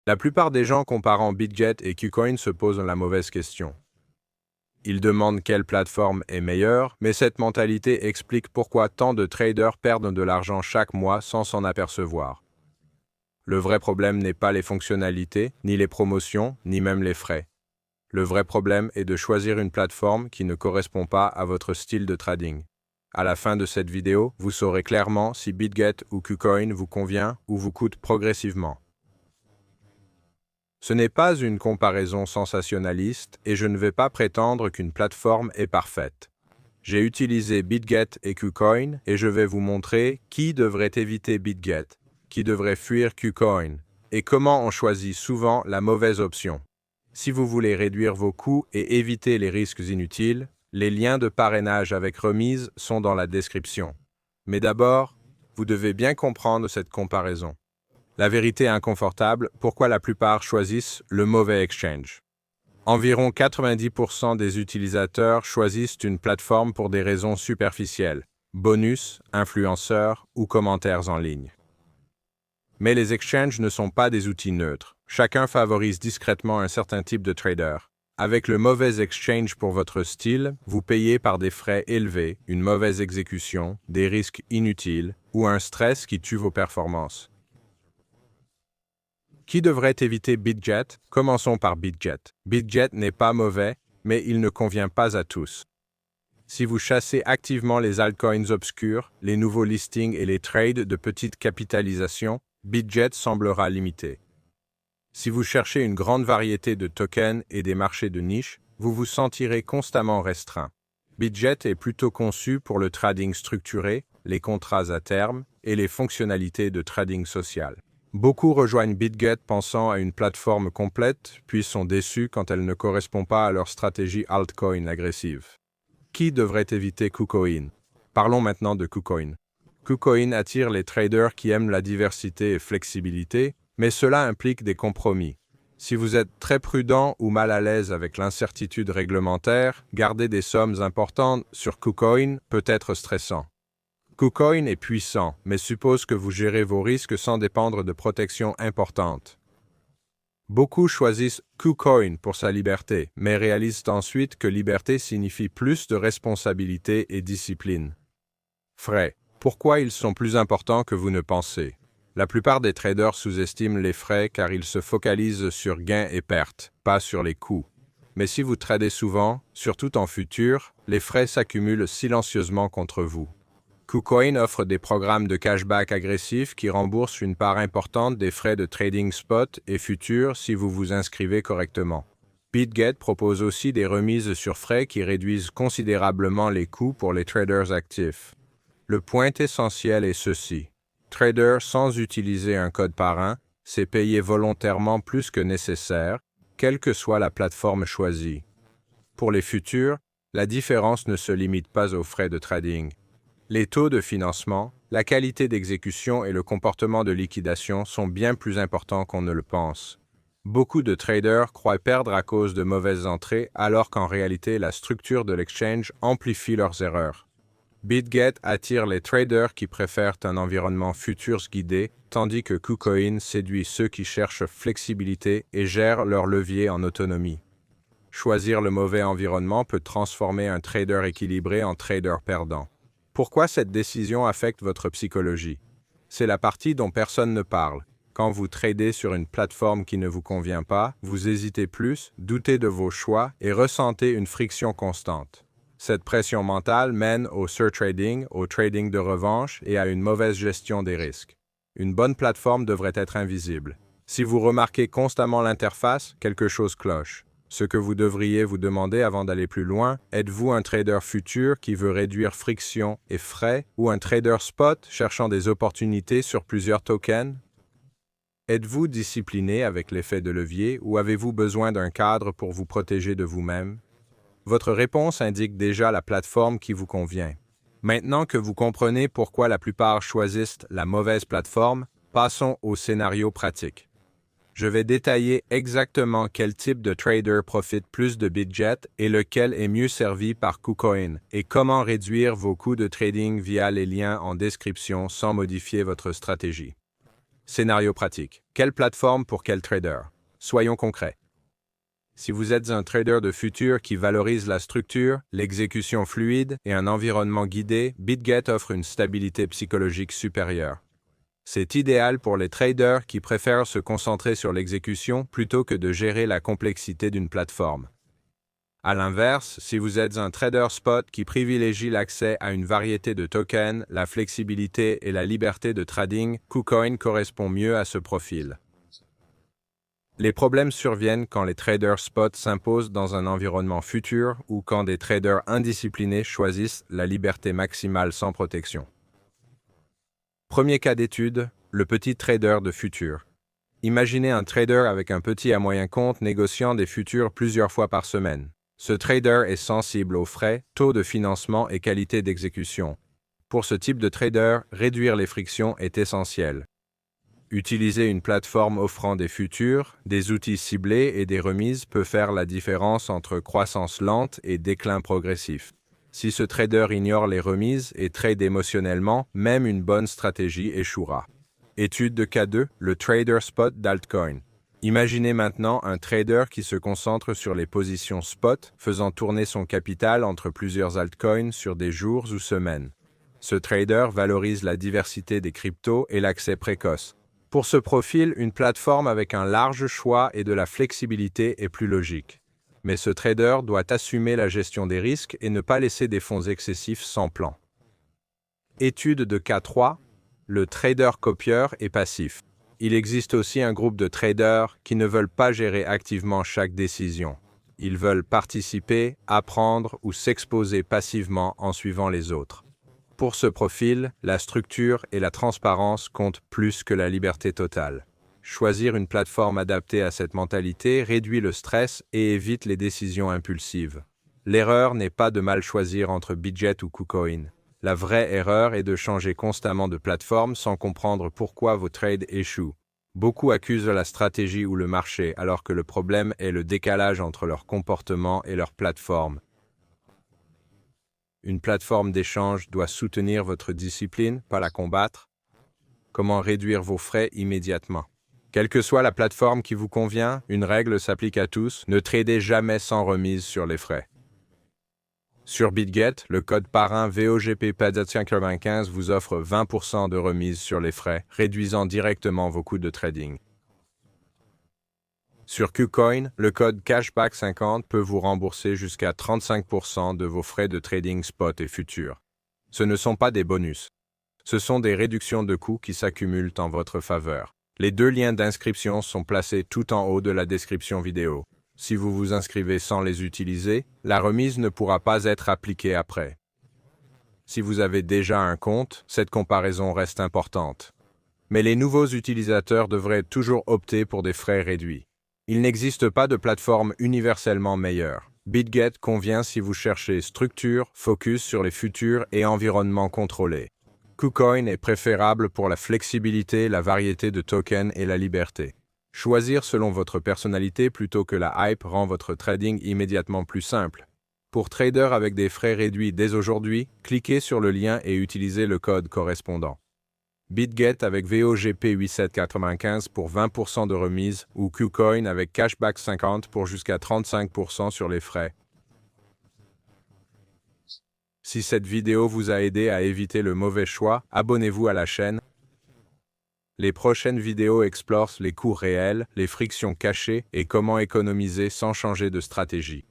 La plupart des gens comparant BitGet et KuCoin se posent la mauvaise question. Ils demandent quelle plateforme est meilleure, mais cette mentalité explique pourquoi tant de traders perdent de l'argent chaque mois sans s'en apercevoir. Le vrai problème n'est pas les fonctionnalités, ni les promotions, ni même les frais. Le vrai problème est de choisir une plateforme qui ne correspond pas à votre style de trading. À la fin de cette vidéo, vous saurez clairement si BitGet ou KuCoin vous convient ou vous coûte progressivement. Ce n'est pas une comparaison sensationnaliste et je ne vais pas prétendre qu'une plateforme est parfaite. J'ai utilisé BitGet et KuCoin et je vais vous montrer qui devrait éviter BitGet, qui devrait fuir KuCoin et comment on choisit souvent la mauvaise option. Si vous voulez réduire vos coûts et éviter les risques inutiles, les liens de parrainage avec remise sont dans la description. Mais d'abord, vous devez bien comprendre cette comparaison. La vérité inconfortable, pourquoi la plupart choisissent le mauvais exchange. Environ 90% des utilisateurs choisissent une plateforme pour des raisons superficielles, bonus, influenceurs ou commentaires en ligne. Mais les exchanges ne sont pas des outils neutres. Chacun favorise discrètement un certain type de trader. Avec le mauvais exchange pour votre style, vous payez par des frais élevés, une mauvaise exécution, des risques inutiles ou un stress qui tue vos performances. Qui devrait éviter BitGet? Commençons par BitGet. BitGet n'est pas mauvais, mais il ne convient pas à tous. Si vous chassez activement les altcoins obscurs, les nouveaux listings et les trades de petite capitalisation, BitGet semblera limité. Si vous cherchez une grande variété de tokens et des marchés de niche, vous vous sentirez constamment restreint. BitGet est plutôt conçu pour le trading structuré, les contrats à terme et les fonctionnalités de trading social. Beaucoup rejoignent BitGet pensant à une plateforme complète, puis sont déçus quand elle ne correspond pas à leur stratégie altcoin agressive. Qui devrait éviter KuCoin? Parlons maintenant de KuCoin. KuCoin attire les traders qui aiment la diversité et flexibilité, mais cela implique des compromis. Si vous êtes très prudent ou mal à l'aise avec l'incertitude réglementaire, garder des sommes importantes sur KuCoin peut être stressant. KuCoin est puissant, mais suppose que vous gérez vos risques sans dépendre de protections importantes. Beaucoup choisissent KuCoin pour sa liberté, mais réalisent ensuite que liberté signifie plus de responsabilité et discipline. Frais. Pourquoi ils sont plus importants que vous ne pensez? La plupart des traders sous-estiment les frais car ils se focalisent sur gains et pertes, pas sur les coûts. Mais si vous tradez souvent, surtout en futur, les frais s'accumulent silencieusement contre vous. KuCoin offre des programmes de cashback agressifs qui remboursent une part importante des frais de trading spot et futur si vous vous inscrivez correctement. BitGet propose aussi des remises sur frais qui réduisent considérablement les coûts pour les traders actifs. Le point essentiel est ceci. Trader sans utiliser un code parrain, c'est payer volontairement plus que nécessaire, quelle que soit la plateforme choisie. Pour les futurs, la différence ne se limite pas aux frais de trading. Les taux de financement, la qualité d'exécution et le comportement de liquidation sont bien plus importants qu'on ne le pense. Beaucoup de traders croient perdre à cause de mauvaises entrées alors qu'en réalité la structure de l'exchange amplifie leurs erreurs. BitGet attire les traders qui préfèrent un environnement futurs guidé, tandis que KuCoin séduit ceux qui cherchent flexibilité et gèrent leur levier en autonomie. Choisir le mauvais environnement peut transformer un trader équilibré en trader perdant. Pourquoi cette décision affecte votre psychologie? C'est la partie dont personne ne parle. Quand vous tradez sur une plateforme qui ne vous convient pas, vous hésitez plus, doutez de vos choix et ressentez une friction constante. Cette pression mentale mène au surtrading, au trading de revanche et à une mauvaise gestion des risques. Une bonne plateforme devrait être invisible. Si vous remarquez constamment l'interface, quelque chose cloche. Ce que vous devriez vous demander avant d'aller plus loin, êtes-vous un trader futur qui veut réduire friction et frais ou un trader spot cherchant des opportunités sur plusieurs tokens? Êtes-vous discipliné avec l'effet de levier ou avez-vous besoin d'un cadre pour vous protéger de vous-même? Votre réponse indique déjà la plateforme qui vous convient. Maintenant que vous comprenez pourquoi la plupart choisissent la mauvaise plateforme, passons au scénario pratique. Je vais détailler exactement quel type de trader profite plus de BitGet et lequel est mieux servi par KuCoin et comment réduire vos coûts de trading via les liens en description sans modifier votre stratégie. Scénario pratique. Quelle plateforme pour quel trader? Soyons concrets. Si vous êtes un trader de futur qui valorise la structure, l'exécution fluide et un environnement guidé, BitGet offre une stabilité psychologique supérieure. C'est idéal pour les traders qui préfèrent se concentrer sur l'exécution plutôt que de gérer la complexité d'une plateforme. À l'inverse, si vous êtes un trader spot qui privilégie l'accès à une variété de tokens, la flexibilité et la liberté de trading, KuCoin correspond mieux à ce profil. Les problèmes surviennent quand les traders spot s'imposent dans un environnement futur ou quand des traders indisciplinés choisissent la liberté maximale sans protection. Premier cas d'étude, le petit trader de futur. Imaginez un trader avec un petit à moyen compte négociant des futurs plusieurs fois par semaine. Ce trader est sensible aux frais, taux de financement et qualité d'exécution. Pour ce type de trader, réduire les frictions est essentiel. Utiliser une plateforme offrant des futurs, des outils ciblés et des remises peut faire la différence entre croissance lente et déclin progressif. Si ce trader ignore les remises et trade émotionnellement, même une bonne stratégie échouera. Étude de cas 2, le trader spot d'altcoin. Imaginez maintenant un trader qui se concentre sur les positions spot, faisant tourner son capital entre plusieurs altcoins sur des jours ou semaines. Ce trader valorise la diversité des cryptos et l'accès précoce. Pour ce profil, une plateforme avec un large choix et de la flexibilité est plus logique. Mais ce trader doit assumer la gestion des risques et ne pas laisser des fonds excessifs sans plan. Étude de cas 3, le trader copieur et passif. Il existe aussi un groupe de traders qui ne veulent pas gérer activement chaque décision. Ils veulent participer, apprendre ou s'exposer passivement en suivant les autres. Pour ce profil, la structure et la transparence comptent plus que la liberté totale. Choisir une plateforme adaptée à cette mentalité réduit le stress et évite les décisions impulsives. L'erreur n'est pas de mal choisir entre BitGet ou KuCoin. La vraie erreur est de changer constamment de plateforme sans comprendre pourquoi vos trades échouent. Beaucoup accusent la stratégie ou le marché alors que le problème est le décalage entre leur comportement et leur plateforme. Une plateforme d'échange doit soutenir votre discipline, pas la combattre. Comment réduire vos frais immédiatement? Quelle que soit la plateforme qui vous convient, une règle s'applique à tous, ne tradez jamais sans remise sur les frais. Sur BitGet, le code parrain VOGP-PAD95 vous offre 20% de remise sur les frais, réduisant directement vos coûts de trading. Sur KuCoin, le code Cashback50 peut vous rembourser jusqu'à 35% de vos frais de trading spot et futurs. Ce ne sont pas des bonus. Ce sont des réductions de coûts qui s'accumulent en votre faveur. Les deux liens d'inscription sont placés tout en haut de la description vidéo. Si vous vous inscrivez sans les utiliser, la remise ne pourra pas être appliquée après. Si vous avez déjà un compte, cette comparaison reste importante. Mais les nouveaux utilisateurs devraient toujours opter pour des frais réduits. Il n'existe pas de plateforme universellement meilleure. BitGet convient si vous cherchez structure, focus sur les futurs et environnement contrôlé. KuCoin est préférable pour la flexibilité, la variété de tokens et la liberté. Choisir selon votre personnalité plutôt que la hype rend votre trading immédiatement plus simple. Pour traders avec des frais réduits dès aujourd'hui, cliquez sur le lien et utilisez le code correspondant. BitGet avec VOGP8795 pour 20% de remise ou KuCoin avec Cashback 50 pour jusqu'à 35% sur les frais. Si cette vidéo vous a aidé à éviter le mauvais choix, abonnez-vous à la chaîne. Les prochaines vidéos explorent les coûts réels, les frictions cachées et comment économiser sans changer de stratégie.